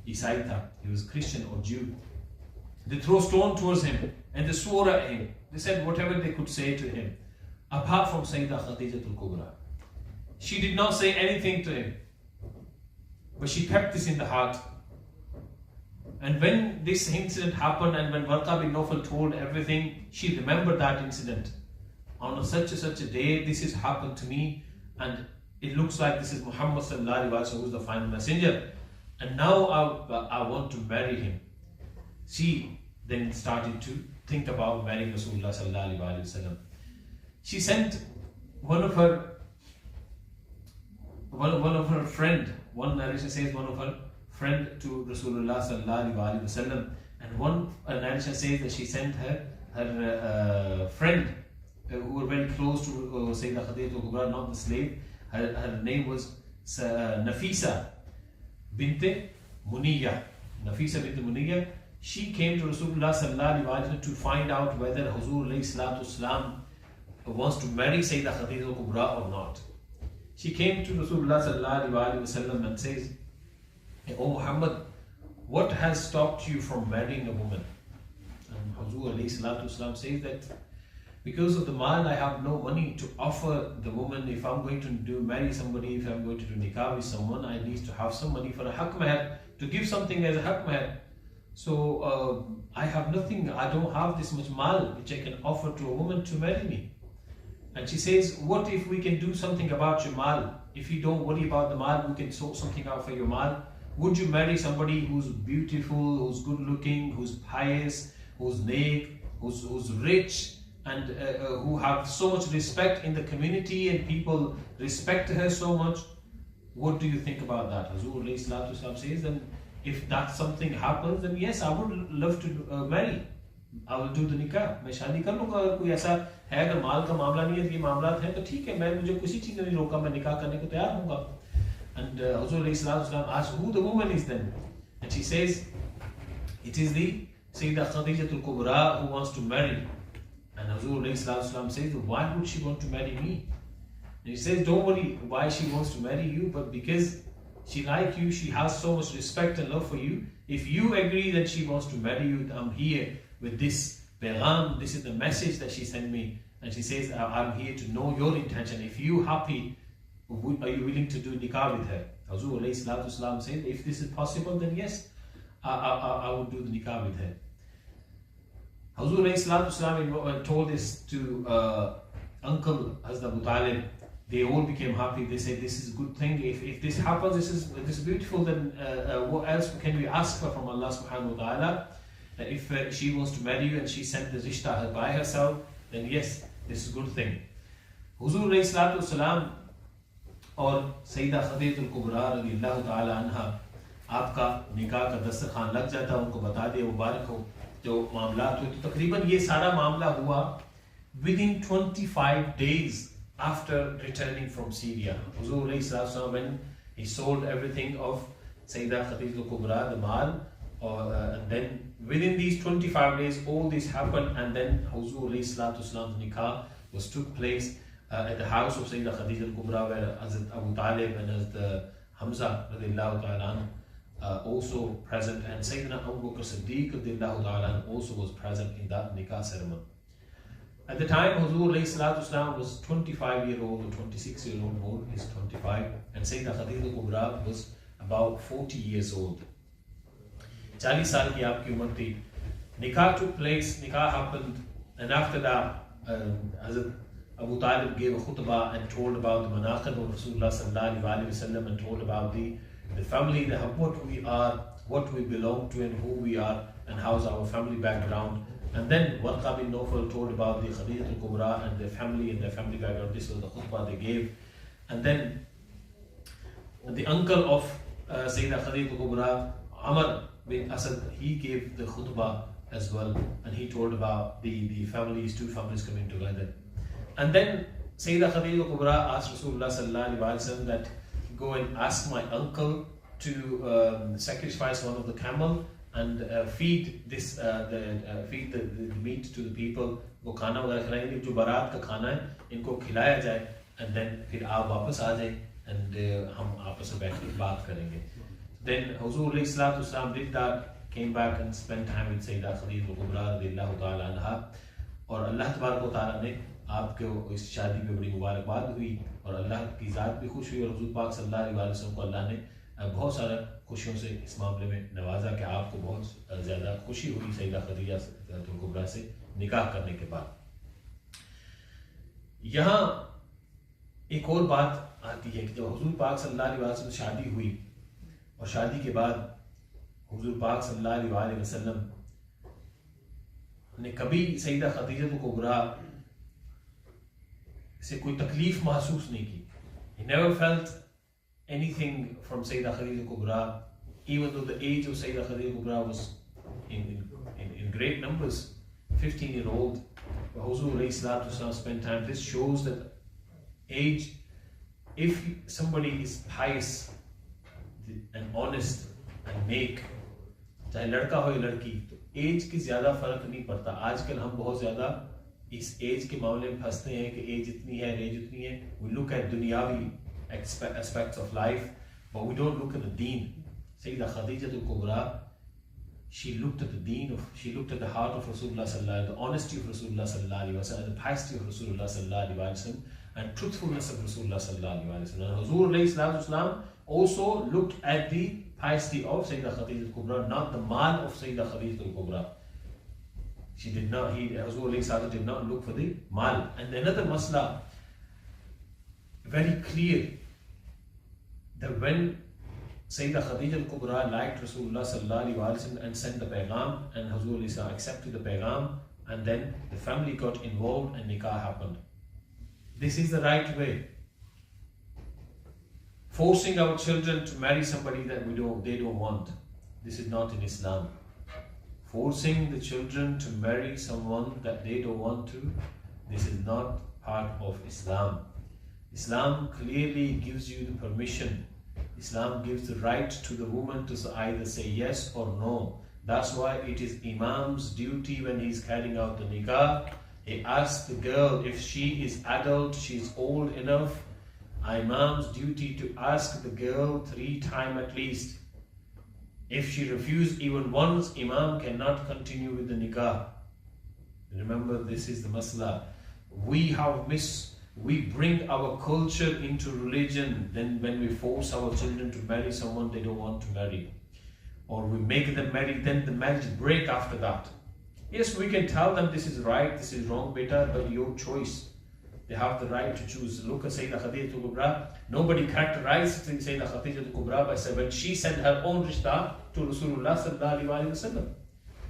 Isai tha. He was Christian or Jew. They throw stone towards him and they swore at him. They said whatever they could say to him. Apart from Sayyidah Khadija al-Kubra, she did not say anything to him, but she kept this in the heart. And when this incident happened, and when Warqa bin Nawfal told everything, she remembered that incident. On such a day, this has happened to me, and it looks like this is Muhammad sallallahu alaihi wasallam who is the final messenger, and now I want to marry him. She then started to think about marrying Rasulullah sallallahu alaihi wasallam. She sent one of her friend, one narration says one of her friend to Rasulullah sallallahu alaihi wasallam, and one narration says that she sent her her friend who were very close to Sayyidah Khadija al-Kubra, not the slave. Her name was Nafisa bint Muniyya. Nafisa bint Muniyya. She came to Rasulullah sallallahu alaihi wasallam to find out whether Huzur alayhi salatu wasalam wants to marry Sayyidah Khadija al-Kubra or not. She came to Rasulullah sallallahu alaihi wasallam and says, "O Muhammad, what has stopped you from marrying a woman?" And Huzur alayhi salatu wasalam says that because of the mal, I have no money to offer the woman. If I'm going to marry somebody, if I'm going to do nikah with someone, I need to have some money for a haq mahr, to give something as a haq mahr. So I have nothing, I don't have this much mal which I can offer to a woman to marry me. And she says, what if we can do something about your mal? If you don't worry about the mal, we can sort something out for your mal. Would you marry somebody who's beautiful, who's good looking, who's pious, who's neck, who's rich, and who have so much respect in the community and people respect her so much? What do you think about that? Huzur alayhi salatu wasalam says, then if that something happens, then yes, I would love to marry. I will do the nikah. मैं शादी कर लूँगा. अगर कोई ऐसा है, अगर माल का मामला नहीं है, ये मामलात हैं, तो ठीक है, मैं मुझे किसी चीज़ ने नहीं रोका, मैं निकाह करने को तैयार हूँगा. And Huzur alayhi salatu wasalam asks who the woman is then, and she says, it is the Sayyidah Khadija al-Kubra who wants to marry. And Huzur alayhi salatu wasalam says, why would she want to marry me? And he says, don't worry why she wants to marry you, but because she likes you, she has so much respect and love for you. If you agree that she wants to marry you, I'm here with this pagham, this is the message that she sent me. And she says, I'm here to know your intention. If you happy, are you willing to do nikah with her? Huzur alayhi salatu wasalam said, if this is possible, then yes, I would do the nikah with her. Huzur alayhi salatu wasalam told this to uncle Hazrat Abu Talib. They all became happy. They said, this is a good thing. If this happens, this is beautiful, then what else can we ask for from Allah subhanahu wa ta'ala? If she wants to marry you and she sent the rishta by herself, then yes, this is a good thing. Huzur alayhi salatu wasalam और Saeeda Khadija al-Kubra रज़ियल्लाहु ताला अन्हा, आपका निकाह का दस्तरखान लग जाता, उनको बता दिया, मुबारक हो, जो मामलात हुए. तो तकरीबन ये सारा मामला हुआ within 25 days after returning from Syria. Huzur alayhi salatu, when he sold everything of Sayyidah Khadija al-Kubra, the mal, and then within these 25 days all this happened, and then Huzur alayhi salatu's nikah took place at the house of Sayyidah Khadija al-Kubra, where Hazrat Abu Talib and Hazrat Hamza radiallahu ta'ala also present, and Sayyidina Abu Bakr Siddiq radiallahu ta'ala also was present in that nikah ceremony. At the time, Huzur alayhi salatu was 25 years old or 26 years old, more, he's 25, and Sayyidah Khadija al-Kubra was about 40 years old. 40 saal ki aapki umar thi. Nikah took place, nikah happened, and after that, Hazrat Abu Talib gave a khutbah and told about the manaqib of Rasulullah sallallahu alaihi wasallam, and told about the family, what we are, what we belong to, and who we are, and how's our family background. And then Warqa bin Nawfal told about the Khadija al-Kubra and their family and their family background. This was the khutbah they gave. And then the uncle of Sayyidah Khadija al-Kubra, Amr bin Asad, he gave the khutbah as well, and he told about the families, two families coming together. And then Sayyidah Khadija al-Kubra asked Rasulullah sallallahu alaihi wasallam that, go and ask my uncle to sacrifice one of the camel and feed this feed the meat to the people. वो खाना वगैरह खिलाएंगे, जो बारात का खाना है इनको खिलाया जाए, and then फिर आप वापस आ जाए, and हम आपस में बैठ कर बात करेंगे. Then Huzur alayhi salatu wasalam did that, came back and spent time with Sayyidah Khadija al-Kubra radiallahu ta'ala anha. और अल्लाह तबारक व तआला ने आपको इस शादी में बड़ी मुबारकबाद हुई, और अल्लाह की ज़ात भी खुश हुई, और हुज़ूर पाक सल्लल्लाहु अलैहि वसल्लम को अल्लाह ने बहुत सारा खुशियों से इस मामले में नवाजा कि आपको बहुत ज़्यादा खुशी हुई सईदा खदीजा al-Kubra से निकाह करने के बाद. यहाँ एक और बात आती है कि जब हुज़ूर पाक सल्लल्लाहु अलैहि वसल्लम शादी हुई, और शादी के बाद हुज़ूर पाक सल्लल्लाहु अलैहि वसल्लम ने कभी सईदा खदीजा al-Kubra से कोई तकलीफ महसूस नहीं की. He never felt anything from Sayyidah Khadija al-Kubra, even though the age of Sayyidah Khadija al-Kubra was in great numbers, 15-year-old, Huzur spent time. This shows that age, if somebody is pious and honest and नेक, चाहे लड़का हो या लड़की, तो as की ज्यादा फर्क नहीं पड़ता. आजकल हम बहुत ज्यादा इस एज के मामले में फंसते हैं कि एज इतनी है, एज इतनी है. We look at दुनियावी aspects of life, but we don't look at the deen. Syyedah Khadija al-Kubra, she looked at the deen she looked at the heart of Rasulullah sallallahu alaihi wasallam, the honesty of Rasulullah sallallahu alaihi wasallam, the piety of Rasulullah sallallahu alaihi wasallam, and truthfulness of Rasulullah sallallahu alaihi wasallam. And Huzur alayhi sallam also looked at the piety of Syyedah Khadija al-Kubra, not the mal of Syyedah Khadija al-Kubra. Huzur alayhi sallam did not look for the mal. And another masla, very clear, that when Syyedah Khadija al-Kubra liked Rasulullah sallallahu alaihi wasallam and sent the paygam, and Huzur alayhi sallam accepted the paygam, and then the family got involved and nikah happened. This is the right way. Forcing our children to marry somebody that they don't want, this is not in Islam. Forcing the children to marry someone that they don't want to, this is not part of Islam. Islam clearly gives you the permission. Islam gives the right to the woman to either say yes or no. That's why it is Imam's duty when he's carrying out the nikah. He asks the girl if she is adult, she's old enough. Imam's duty to ask the girl 3 times at least. If she refuses even once, Imam cannot continue with the nikah. Remember, this is the masla. We bring our culture into religion. Then when we force our children to marry someone they don't want to marry, or we make them marry, then the marriage break after that. Yes, we can tell them this is right, this is wrong, beta, but your choice. They have the right to choose. Look at Syyedah Khadija al-Kubra. Nobody characterized Syyedah Khadija al-Kubra by saying when she sent her own rishta to Rasulullah sallallahu alaihi wasallam.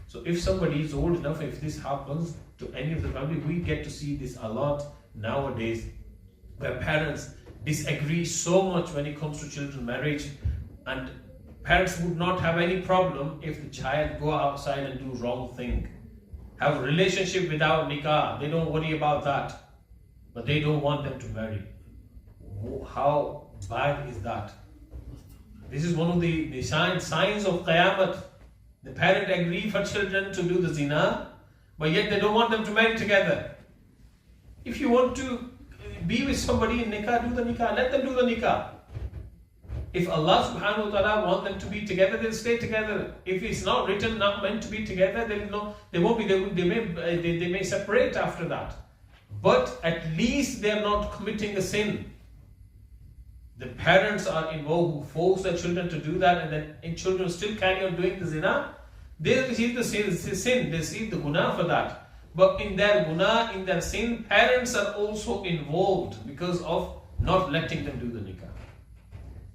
So if somebody is old enough, if this happens to any of the family, we get to see this a lot nowadays, where parents disagree so much when it comes to children marriage, and parents would not have any problem if the child go outside and do wrong thing, have a relationship without nikah. They don't worry about that, but they don't want them to marry. How bad is that? This is one of the signs of Qiyamah. The parent agree for children to do the zina, but yet they don't want them to marry together. If you want to be with somebody in nikah, do the nikah. Let them do the nikah. If Allah subhanahu wa ta'ala want them to be together, they'll stay together. If it's not written, not meant to be together, they won't be. They may separate after that. But at least they are not committing a sin. The parents are involved who force their children to do that, and then children still carry on doing the zina. They receive the sin. They receive the guna for that. But in their guna, in their sin, parents are also involved because of not letting them do the nikah.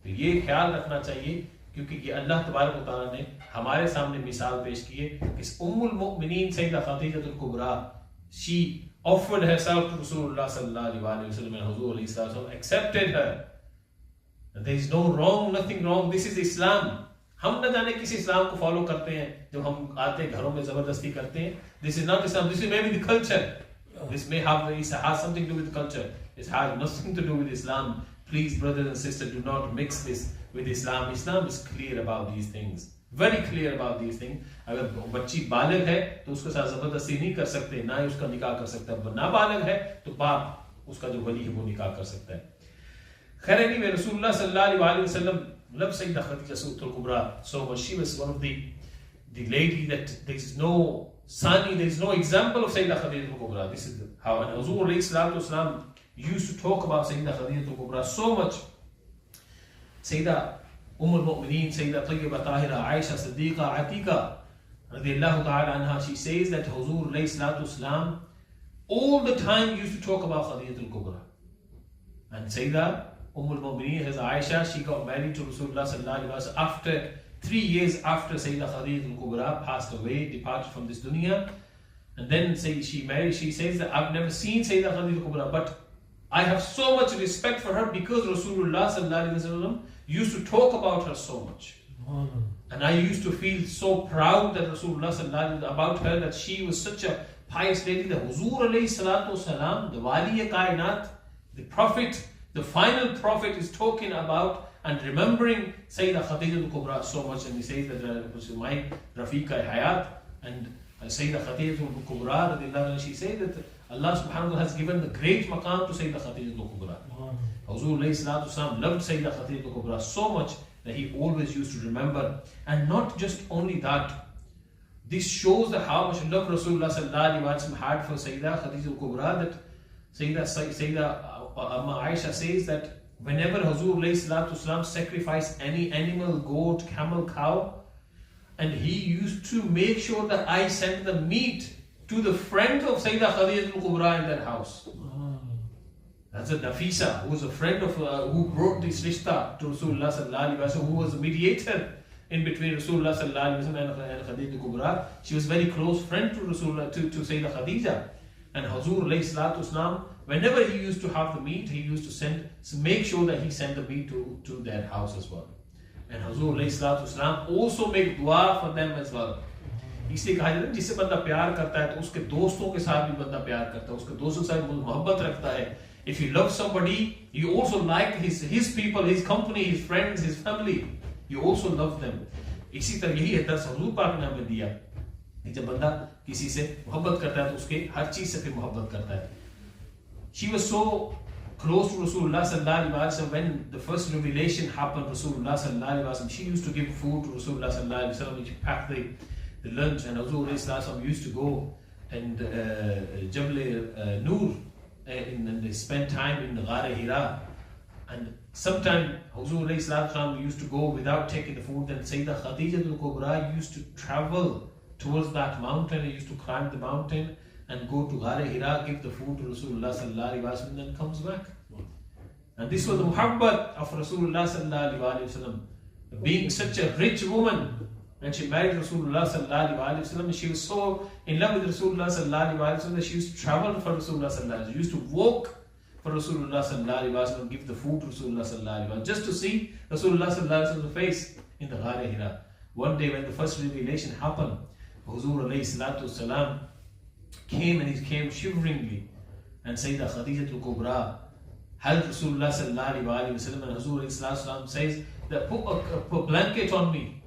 तो ये ख्याल रखना चाहिए, क्योंकि ये अल्लाह तबारक व तआला ने हमारे सामने मिसाल पेश की है कि उम्मुल मुमिनीन Syeda Khadija al-Kubra, she offered herself to Rasulullah sallallahu alaihi wasallam, and Huzur alayhi sallam accepted her. And there is no wrong, nothing wrong. This is Islam. हम न जाने किस इस्लाम को फॉलो करते हैं, जब हम आते हैं घरों में जबरदस्ती करते हैं. This is not Islam. This is maybe the culture. This may has something to do with the culture. It has nothing to do with Islam. Please, brothers and sisters, do not mix this with Islam. Islam is clear about these things. Very clear about these things. अगर बच्ची बालिग है तो उसके साथ जबरदस्ती नहीं कर सकते, ना ही उसका निकाह कर सकता है. ना बालिग है तो बाप उसका जो वली है वो निकाह कर सकता है. खैर anyway, Rasulullah sallallahu alaihi wasallam loved Syyedah Khadija al-Kubra so much. She was one of the lady that there is no Sani, there is no example of Syyedah Khadija al-Kubra. This is how, and Huzur alayhi salatu wasalam used to talk about Syyedah Khadija al-Kubra so much. Syyedah al-Mu'mineen, Syyedah Tayyiba Tahira, Aisha Siddiqa Atiqa radiyallahu ta'ala anha, she says that Huzur alayhi salatu wasalam all the time used to talk about Khadija al-Kubra. And Syyedah al-Mu'mineen, as Aisha, she got married to Rasulullah sallallahu alaihi wasallam after 3 years after Syyedah Khadija al-Kubra passed away, departed from this dunya. And then she married, she says that I've never seen Syyedah Khadija al-Kubra, but I have so much respect for her because Rasulullah sallallahu alaihi wasallam used to talk about her so much. And I used to feel so proud that Rasulullah sallallahu alaihi wasallam about her, that she was such a pious lady, the Huzur alayhi salatu wasalam, the Wali Kainat, the Prophet, the final Prophet is talking about and remembering Syyedah Khadija al-Kubra so much, and he says that my Rafiqa Hayat and Syyedah Khadija al-Kubra, she said that Allah subhanahu wa ta'ala has given the great maqam to Syyedah Khadija al-Kubra. Huzur alayhi salatu wasalam loved Syyedah Khadija al-Kubra so much that he always used to remember. And not just only that, this shows that how much love Rasulullah sallallahu alaihi wasallam had for Syyedah Khadija al-Kubra, that Syyedah Aisha says that whenever Huzur alayhi salatu wasalam sacrificed any animal, goat, camel, cow, and he used to make sure that I sent the meat to the friend of Syyedah Khadija al-Kubra in that house. That's a Nafisa, who was a friend of, who brought this rishta to Rasulullah sallallahu alaihi wasallam, who was a mediator in between Rasulullah sallallahu alaihi wasallam and Khadija al-Kubra. She was a very close friend to Rasulullah, to Syyedah Khadija. And Huzur alayhi salatu wasalam, whenever he used to have the meat, he used to make sure that he sent the meat to their house as well. And Huzur alayhi salatu wasalam also make dua for them as well. इसलिए कहा जाता है जिससे बंदा प्यार करता है तो उसके दोस्तों के साथ भी बंदा प्यार करता है, उसके दोस्तों के साथ मोहब्बत रखता है. If you love somebody, you also like his people, his company, his friends, his family. You also love them. इसी तरह यही है दर्स हुजूर पाक ने हमें दिया कि जब बंदा किसी से मोहब्बत करता है तो उसके हर चीज से फिर मोहब्बत करता है. She was so close to Rasulullah sallallahu alaihi wasallam. When the first revelation happened, Rasulullah sallallahu alaihi wasallam, she used to give food to Rasulullah sallallahu alaihi wasallam. She packed the lunch, and Huzur alayhi salatu used to go and Jabal Noor and they spend time in the Ghar Hira. And sometimes Huzur alayhi salatu used to go without taking the food. Then Syyedah Khadija al-Kubra used to travel towards that mountain. He used to climb the mountain and go to Ghar Hira, give the food to Rasulullah sallallahu alaihi wasallam, and then comes back. And this was the muhabbat of Rasulullah sallallahu alaihi wasallam. Being such a rich woman, when she married Rasulullah sallallahu alaihi wasallam, she was so in love with Rasulullah sallallahu alaihi wasallam that she used to travel for Rasulullah sallallahu alaihi wasallam. She used to walk for Rasulullah sallallahu alaihi wasallam, give the food to Rasulullah sallallahu alaihi wasallam, just to see Rasulullah sallallahu alaihi wasallam's face in the Ghar Hira. One day when the first revelation happened, Huzur alayhi salatu wasalam came, and he came shiveringly, and Syyedah Khadija al-Kubra held Rasulullah sallallahu alaihi wasallam, and Huzur alayhi salatu wasalam says that put a blanket on me,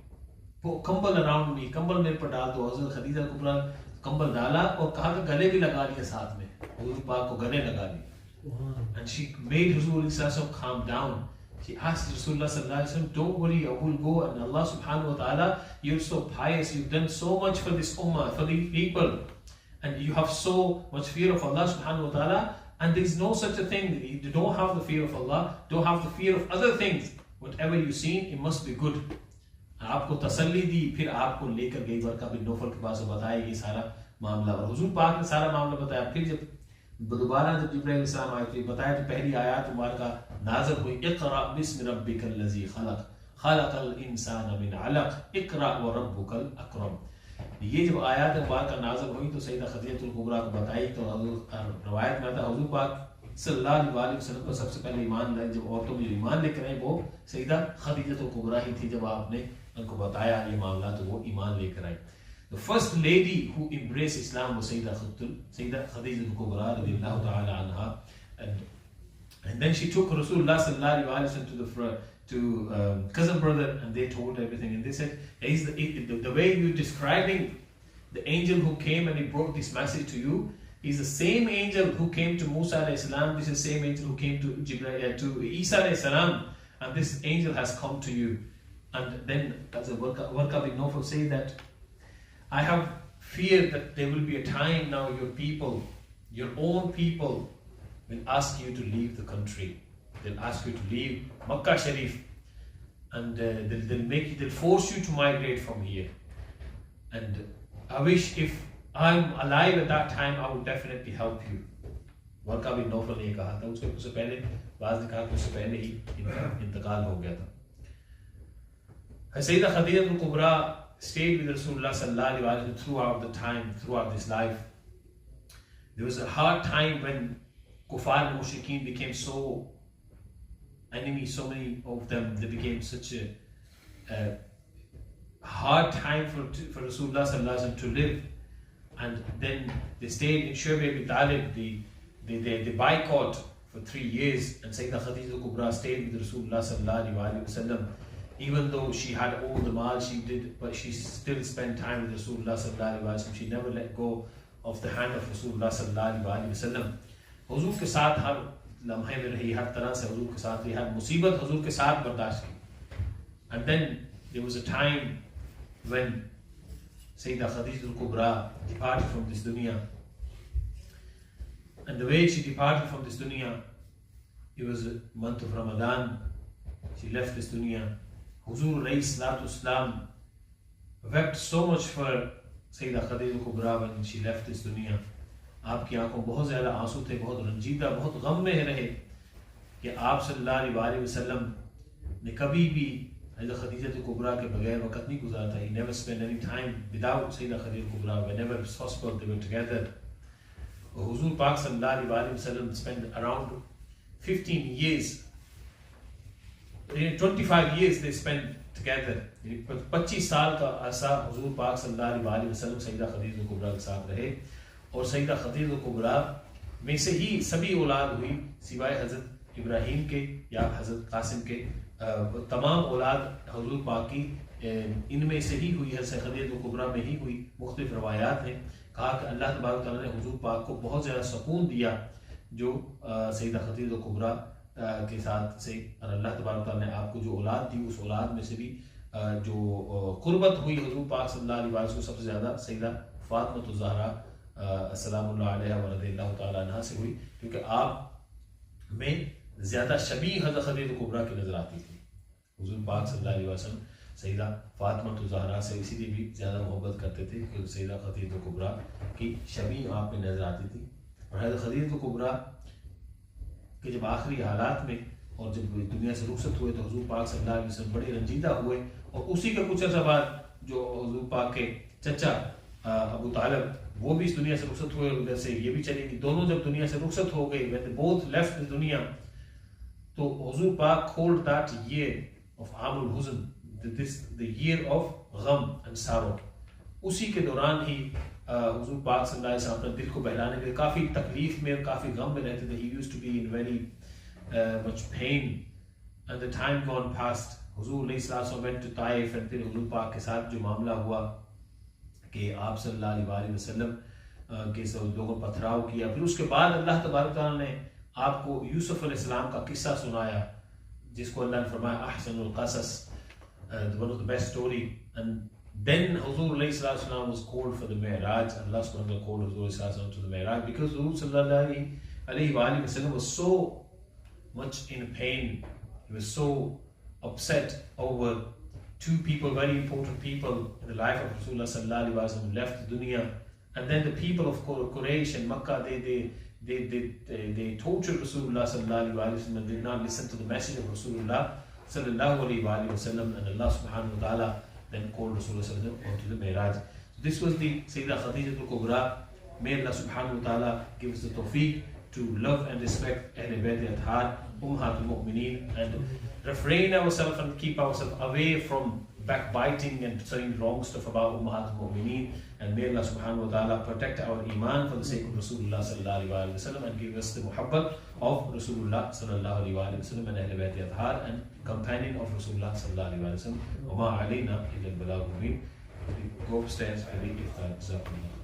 put kambal around me, kambal mere par dal do. Huzur Khadija al-Kubra kambal dala aur kaha ki gale bhi laga liya saath mein, Huzur Pak ko gale laga liya. And she made Huzur alayhi salatu wasalam calm down. She asked Rasulullah sallallahu alaihi wasallam, don't worry, I will go, and Allah subhanahu wa ta'ala, you're so pious, you've done so much for this ummah, for these people, and you have so much fear of Allah subhanahu wa ta'ala, and there is no such a thing. You don't have the fear of Allah, don't have the fear of other things. Whatever you've seen, it must be good. आपको तसल्ली दी, फिर आपको लेकर गई वर्का बिन Naufal के पास, बताया ये सारा मामला, और हुजूर पाक ने सारा मामला बताया. फिर जब दोबारा जब जिब्राइल अलैहिस्सलाम आए तो बताया कि पहली आयत मुबारका नाज़िल हुई, इक़रा बिस्मि रब्बिकल लज़ी खलक़ खलक़ल इंसाना मिन अलक़ इक़रा व रब्बुकल अकरम. ये जब आयत मुबारका नाज़िल हुई तो सैयदा खदीजा कुबरा को बताई. तो रवायत में आता हुजूर पाक सल्लल्लाहु अलैहि वसल्लम पर सबसे पहले ईमान लाए, जब औरतों में ईमान लेकर आई वो सैयदा खदीजा कुबरा ही थी. जब आपने उनको बताया ये मामला तो वो ईमान लेकर आई. The first lady who embraced Islam was Syyedah Khadija al-Kubra radiyallahu ta'ala anha, and then she took Rasulullah sallallahu alaihi wasallam to cousin brother, and they told everything, and they said, the way you're describing the angel who came and he brought this message to you is the same angel who came to Musa alayhi salam. This is the same angel who came to Isa alayhi salam, and this angel has come to you. And then as a Warqa bin Nawfal say that I have feared that there will be a time now your own people will ask you to leave the country. They'll ask you to leave Makkah Sharif, and they'll force you to migrate from here. And I wish if I'm alive at that time, I will definitely help you. Warqa bin Nawfal ने कहा था. उससे पहले बाज़ ने कहा कि उससे पहले ही इंतकाल हो गया था. Syyedah Khadija al-Kubra stayed with Rasulullah sallallahu alaihi wasallam throughout this life. There was a hard time when Kuffar and Mushrikeen became so enemies, so many of them, they became such a hard time for Rasulullah sallallahu alaihi wasallam to live. and then they stayed in Shurb Abi Talib, the boycott for 3 years, and Sayyidah Khadija Kubra stayed with Rasulullah sallallahu alaihi wasallam. Even though she had all the mal she did, but she still spent time with Rasulullah sallallahu alaihi wasallam. She never let go of the hand of Rasulullah sallallahu alaihi wasallam. हुजूर के साथ हर लम्हे में रही, हर तरह से हुजूर के साथ रही, हर मुसीबत हुजूर के साथ बर्दाश्त की. And then there was a time when Sayyidah Khadija Kubra departed from this dunya. And the way she departed from this dunya, it was a month of Ramadan. She left this dunya. Huzur alayhi salatu Islam wept so much for Sayyidah Khadija Kubra when she left this dunya. आपकी आंखों बहुत ज़्यादा आंसू थे, बहुत रंजीदा, बहुत गम में रहे कि आप सल्लल्लाहु अलैहि वसल्लम ने कभी भी Sayyidah Khadija Kubra के बगैर वक्त नहीं गुजारा था. He never spent any time without Sayyidah Khadija Kubra. Whenever it's possible, they were together. Huzur Pak sallallahu alaihi wasallam spent around 15 years, 25 years they spent together. 25 साल का अरसा हुजूर पाक सल्लल्लाहु अलैहि वसल्लम सईदा खदीजा कुबरा के साथ रहे. और सईदा खदीजा कुबरा में से ही सभी औलाद हुई सिवाय हजरत इब्राहीम के या हजरत कासिम के. तमाम औलाद हुजूर पाक की इनमें से ही हुई, हजरत खदीजा कुबरा में ही हुई. मुख्तलिफ रवायात हैं. कहा कि अल्लाह तबारक तआला ने हुजूर पाक को बहुत ज़्यादा सुकून दिया जो सईदा खदीजा कुबरा के साथ से, और अल्लाह तबारक तआला ने आपको जो औलाद दी उस औलाद में से भी जो कुर्बत हुई हुजूर पाक सल्लल्लाहु अलैहि वसल्लम सबसे ज़्यादा सईदा फातिमा ज़हरा अस्सलामुल्लाह अलैहा व रज़ियल्लाहु तआला अन्हा से हुई, क्योंकि आप में ज़्यादा शबीह हज़रत खदीजा कुबरा की नज़र आती थी. हुजूर पाक सल्लल्लाहु अलैहि वसल्लम सईदा फातिमा ज़हरा से इसीलिए भी ज़्यादा मोहब्बत करते थे कि सईदा खदीजा कुबरा की शबीह आप में नज़र आती थी. और हज़रत खदीजा कुबरा के जब आखिरी हालात में और जब दुनिया से रुखसत हुए तो हुजूर पाक सल्लल्लाहु अलैहि वसल्लम बड़े रंजीदा हुए. और उसी के कुछ अर्सा बाद जो हुजूर पाक के चचा अबू तालिब वो भी इस दुनिया से रुखसत हुए, उधर से ये भी चले गए. दोनों जब दुनिया से रुखसत हो गए, when they both left the दुनिया, तो हुजूर पाक called that year of Amul Huzn, the year of gham and sorrow. उसी के दौरान ही हुजूर पाक सल्लल्लाहु अलैहि वसल्लम अपने दिल को बहलाने के लिए काफ़ी तकलीफ में और काफ़ी गम में रहते थे. He used to be in very much pain, and the time gone past. हुजूर अलैहि went to Taif, and फिर हुजूर पाक के साथ जो मामला हुआ कि आप सल्लल्लाहु अलैहि वसल्लम के सब लोगों पथराव किया. फिर उसके बाद अल्लाह तबारक तआला ने आपको यूसुफ अलैहिस्सलाम का किस्सा सुनाया, जिसको अल्लाह ने फरमाया अहसनुल क़सस, one of the best story. And then Huzur alayhi salatu was called for the Mi'raj. Allah subhanahu wa ta'ala called Huzur alayhi salatu to the Mi'raj because Huzur sallallahu alayhi wa sallam was so much in pain. He was so upset over two people, very important people in the life of Rasulullah sallallahu alayhi wa sallam left the dunya. And then the people of Quraysh and Makkah, they tortured Rasulullah sallallahu alayhi wa sallam and did not listen to the message of Rasulullah sallallahu alayhi wa sallam. And Allah subhanahu wa ta'ala then called Rasulullah sallallahu alayhi wa sallam onto the Mi'raj. So this was the Sayyidah Khadija Kubra. May Allah subhanahu wa ta'ala give us the tawfiq to love and respect Ahl Bayt Athhar, Ummahatul Mu'mineen, and refrain ourselves and keep ourselves away from backbiting and saying wrong stuff about Ummahatul Mu'mineen. And may Allah subhanahu wa ta'ala protect our iman for the sake of Rasulullah sallallahu alayhi wa sallam, and give us the muhabbat of Rasulullah sallallahu alayhi wa sallam and Ahl Bayt Athhar and companion of Rasulullah sallallahu alayhi wa sallam. Wa ma alayna illa al-balagh mubin. Go upstairs for the iftar.